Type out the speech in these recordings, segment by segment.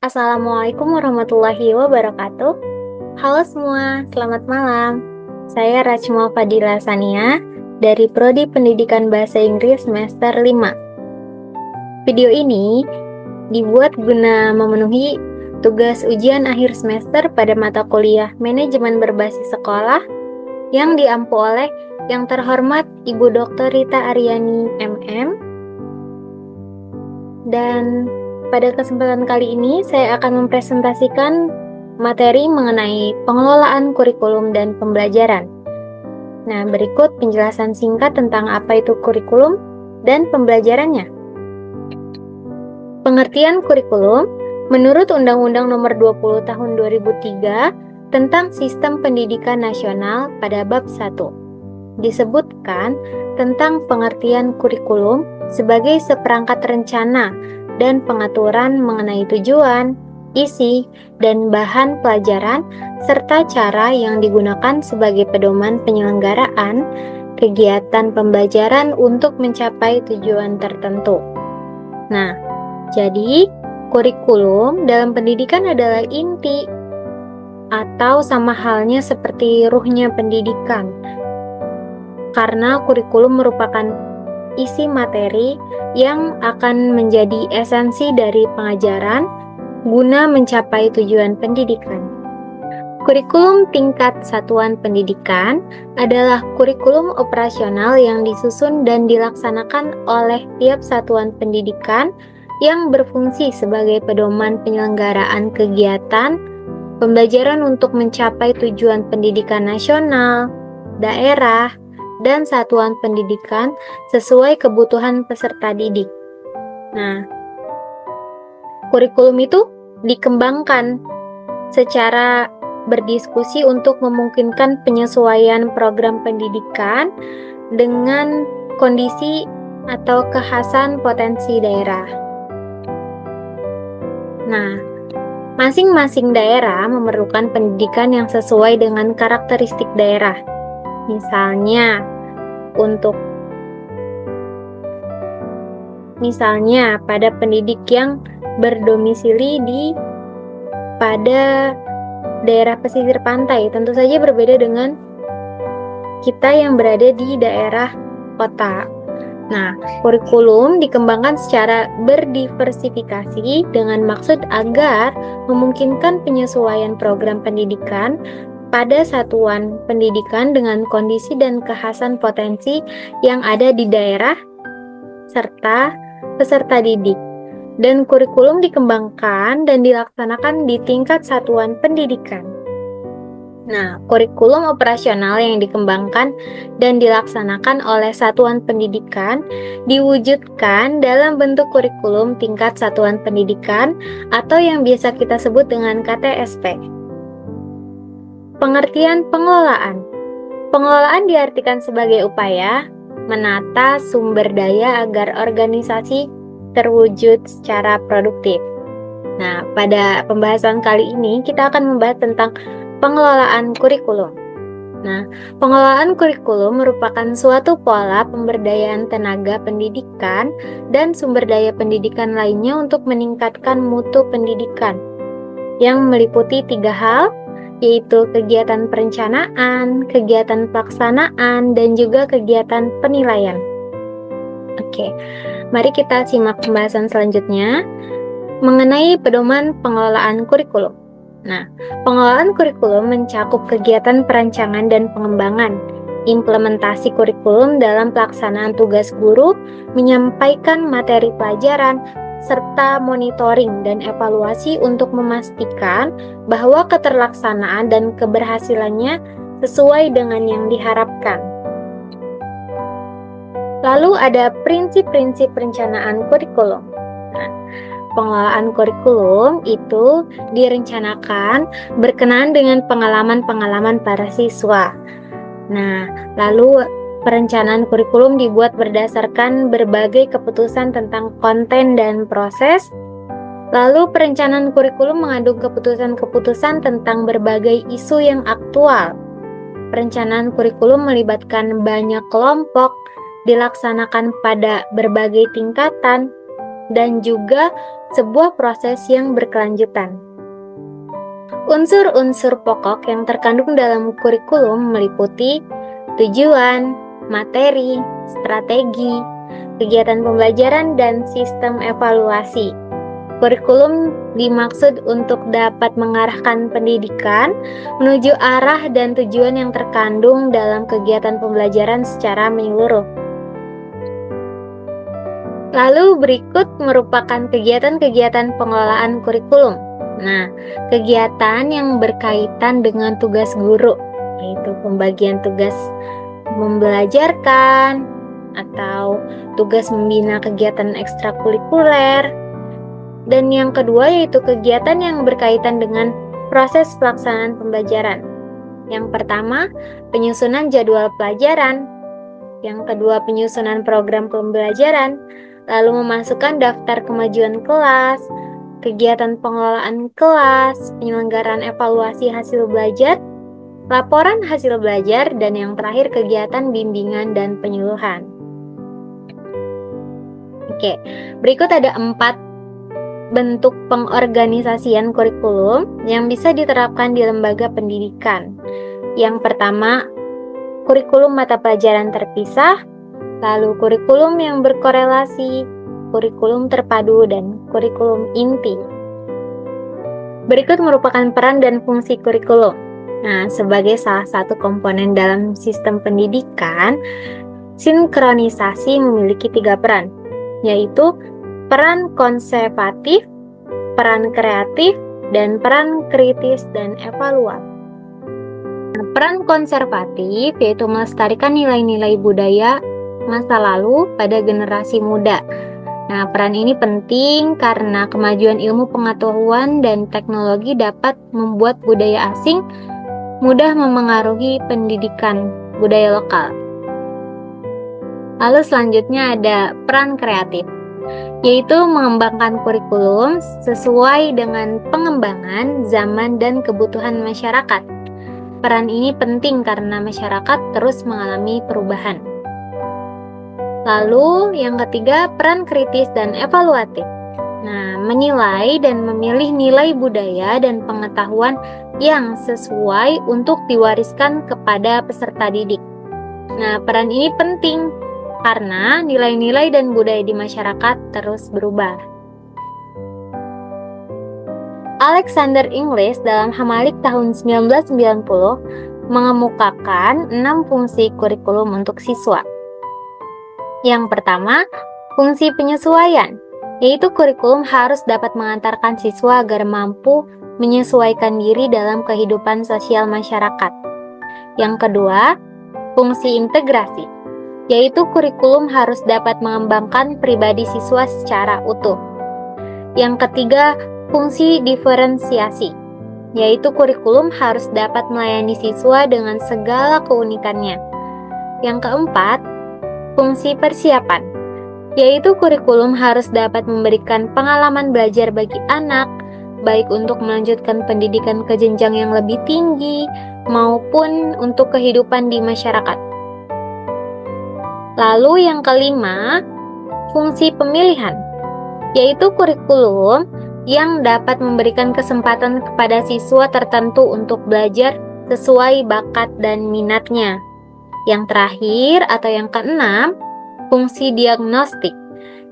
Assalamualaikum warahmatullahi wabarakatuh. Halo semua, selamat malam. Saya Rachma Fadila Sania dari Prodi Pendidikan Bahasa Inggris semester 5. Video ini dibuat guna memenuhi tugas ujian akhir semester pada mata kuliah Manajemen Berbasis Sekolah yang diampu oleh Yang Terhormat Ibu Dr. Rita Aryani MM. Dan pada kesempatan kali ini, saya akan mempresentasikan materi mengenai pengelolaan kurikulum dan pembelajaran. Nah, berikut penjelasan singkat tentang apa itu kurikulum dan pembelajarannya. Pengertian kurikulum menurut Undang-Undang Nomor 20 Tahun 2003 tentang Sistem Pendidikan Nasional pada bab 1. Disebutkan tentang pengertian kurikulum sebagai seperangkat rencana dan pengaturan mengenai tujuan, isi, dan bahan pelajaran, serta cara yang digunakan sebagai pedoman penyelenggaraan kegiatan pembelajaran untuk mencapai tujuan tertentu. Nah, jadi kurikulum dalam pendidikan adalah inti atau sama halnya seperti ruhnya pendidikan. Karena kurikulum merupakan isi materi yang akan menjadi esensi dari pengajaran guna mencapai tujuan pendidikan. Kurikulum tingkat satuan pendidikan adalah kurikulum operasional yang disusun dan dilaksanakan oleh tiap satuan pendidikan yang berfungsi sebagai pedoman penyelenggaraan kegiatan pembelajaran untuk mencapai tujuan pendidikan nasional, daerah, dan satuan pendidikan sesuai kebutuhan peserta didik. Nah, kurikulum itu dikembangkan secara berdiskusi untuk memungkinkan penyesuaian program pendidikan dengan kondisi atau kekhasan potensi daerah. Nah, masing-masing daerah memerlukan pendidikan yang sesuai dengan karakteristik daerah. Misalnya pada pendidik yang berdomisili pada daerah pesisir pantai tentu saja berbeda dengan kita yang berada di daerah kota. Nah, kurikulum dikembangkan secara berdiversifikasi dengan maksud agar memungkinkan penyesuaian program pendidikan pada satuan pendidikan dengan kondisi dan kekhasan potensi yang ada di daerah serta peserta didik. Dan kurikulum dikembangkan dan dilaksanakan di tingkat satuan pendidikan. Nah, kurikulum operasional yang dikembangkan dan dilaksanakan oleh satuan pendidikan diwujudkan dalam bentuk kurikulum tingkat satuan pendidikan atau yang biasa kita sebut dengan KTSP. Pengertian pengelolaan. Pengelolaan diartikan sebagai upaya menata sumber daya agar organisasi terwujud secara produktif. Nah, pada pembahasan kali ini kita akan membahas tentang pengelolaan kurikulum. Nah, pengelolaan kurikulum merupakan suatu pola pemberdayaan tenaga pendidikan dan sumber daya pendidikan lainnya untuk meningkatkan mutu pendidikan yang meliputi 3 hal, yaitu kegiatan perencanaan, kegiatan pelaksanaan, dan juga kegiatan penilaian. Oke, mari kita simak pembahasan selanjutnya mengenai pedoman pengelolaan kurikulum. Nah, pengelolaan kurikulum mencakup kegiatan perancangan dan pengembangan, implementasi kurikulum dalam pelaksanaan tugas guru, menyampaikan materi pelajaran, serta monitoring dan evaluasi untuk memastikan bahwa keterlaksanaan dan keberhasilannya sesuai dengan yang diharapkan. Lalu ada prinsip-prinsip perencanaan kurikulum. Nah, pengelolaan kurikulum itu direncanakan berkenaan dengan pengalaman-pengalaman para siswa. Nah, lalu perencanaan kurikulum dibuat berdasarkan berbagai keputusan tentang konten dan proses. Lalu perencanaan kurikulum mengandung keputusan-keputusan tentang berbagai isu yang aktual. Perencanaan kurikulum melibatkan banyak kelompok, dilaksanakan pada berbagai tingkatan, dan juga sebuah proses yang berkelanjutan. Unsur-unsur pokok yang terkandung dalam kurikulum meliputi tujuan, materi, strategi, kegiatan pembelajaran, dan sistem evaluasi. Kurikulum dimaksud untuk dapat mengarahkan pendidikan menuju arah dan tujuan yang terkandung dalam kegiatan pembelajaran secara menyeluruh. Lalu berikut merupakan kegiatan-kegiatan pengelolaan kurikulum. Nah, kegiatan yang berkaitan dengan tugas guru, yaitu pembagian tugas membelajarkan atau tugas membina kegiatan ekstrakurikuler. Dan yang kedua yaitu kegiatan yang berkaitan dengan proses pelaksanaan pembelajaran. Yang pertama, penyusunan jadwal pelajaran. Yang kedua, penyusunan program pembelajaran, lalu memasukkan daftar kemajuan kelas, kegiatan pengelolaan kelas, penyelenggaraan evaluasi hasil belajar, laporan hasil belajar, dan yang terakhir kegiatan bimbingan dan penyuluhan. Oke, berikut ada 4 bentuk pengorganisasian kurikulum yang bisa diterapkan di lembaga pendidikan. Yang pertama, kurikulum mata pelajaran terpisah, lalu kurikulum yang berkorelasi, kurikulum terpadu, dan kurikulum inti. Berikut merupakan peran dan fungsi kurikulum. Nah, sebagai salah satu komponen dalam sistem pendidikan, sinkronisasi memiliki 3 peran, yaitu peran konservatif, peran kreatif, dan peran kritis dan evaluatif. Peran konservatif yaitu melestarikan nilai-nilai budaya masa lalu pada generasi muda. Nah, peran ini penting karena kemajuan ilmu pengetahuan dan teknologi dapat membuat budaya asing mudah memengaruhi pendidikan budaya lokal. Lalu selanjutnya ada peran kreatif, yaitu mengembangkan kurikulum sesuai dengan pengembangan zaman dan kebutuhan masyarakat. Peran ini penting karena masyarakat terus mengalami perubahan. Lalu yang ketiga, peran kritis dan evaluatif. Nah, menilai dan memilih nilai budaya dan pengetahuan yang sesuai untuk diwariskan kepada peserta didik. Nah, peran ini penting karena nilai-nilai dan budaya di masyarakat terus berubah. Alexander Inglis dalam Hamalik tahun 1990 mengemukakan 6 fungsi kurikulum untuk siswa. Yang pertama, fungsi penyesuaian, yaitu kurikulum harus dapat mengantarkan siswa agar mampu menyesuaikan diri dalam kehidupan sosial masyarakat. Yang kedua, fungsi integrasi, yaitu kurikulum harus dapat mengembangkan pribadi siswa secara utuh. Yang ketiga, fungsi diferensiasi, yaitu kurikulum harus dapat melayani siswa dengan segala keunikannya. Yang keempat, fungsi persiapan, yaitu kurikulum harus dapat memberikan pengalaman belajar bagi anak, baik untuk melanjutkan pendidikan ke jenjang yang lebih tinggi maupun untuk kehidupan di masyarakat. Lalu yang kelima, fungsi pemilihan, yaitu kurikulum yang dapat memberikan kesempatan kepada siswa tertentu untuk belajar sesuai bakat dan minatnya. Yang terakhir atau yang keenam, fungsi diagnostik,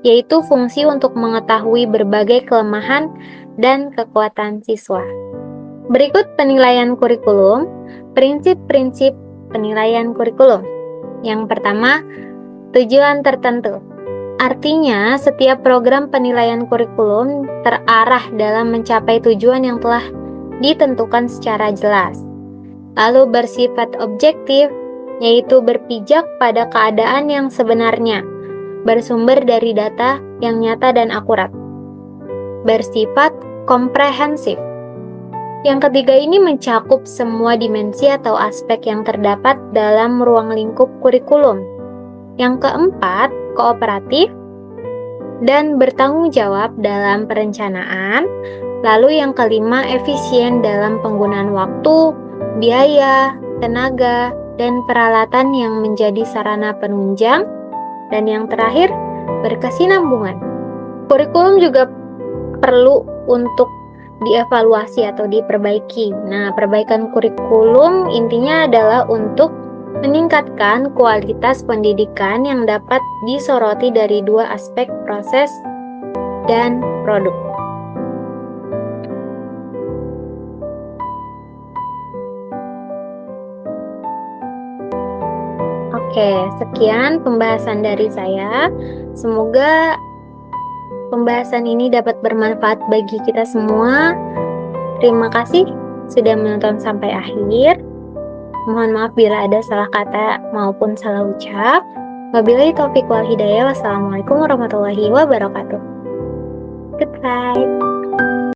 yaitu fungsi untuk mengetahui berbagai kelemahan dan kekuatan siswa. Berikut penilaian kurikulum, prinsip-prinsip penilaian kurikulum. Yang pertama, tujuan tertentu. Artinya, setiap program penilaian kurikulum terarah dalam mencapai tujuan yang telah ditentukan secara jelas. Lalu bersifat objektif, yaitu berpijak pada keadaan yang sebenarnya, bersumber dari data yang nyata dan akurat. Bersifat komprehensif. Yang ketiga ini mencakup semua dimensi atau aspek yang terdapat dalam ruang lingkup kurikulum. Yang keempat, kooperatif dan bertanggung jawab dalam perencanaan. Lalu yang kelima, efisien dalam penggunaan waktu, biaya, tenaga, dan peralatan yang menjadi sarana penunjang. Dan yang terakhir, berkesinambungan. Kurikulum juga perlu untuk dievaluasi atau diperbaiki. Nah, perbaikan kurikulum intinya adalah untuk meningkatkan kualitas pendidikan yang dapat disoroti dari dua aspek proses dan produk. Oke, sekian pembahasan dari saya. Semoga pembahasan ini dapat bermanfaat bagi kita semua. Terima kasih sudah menonton sampai akhir. Mohon maaf bila ada salah kata maupun salah ucap. Wabillahi taufiq wal hidayah. Wassalamualaikum warahmatullahi wabarakatuh. Goodbye.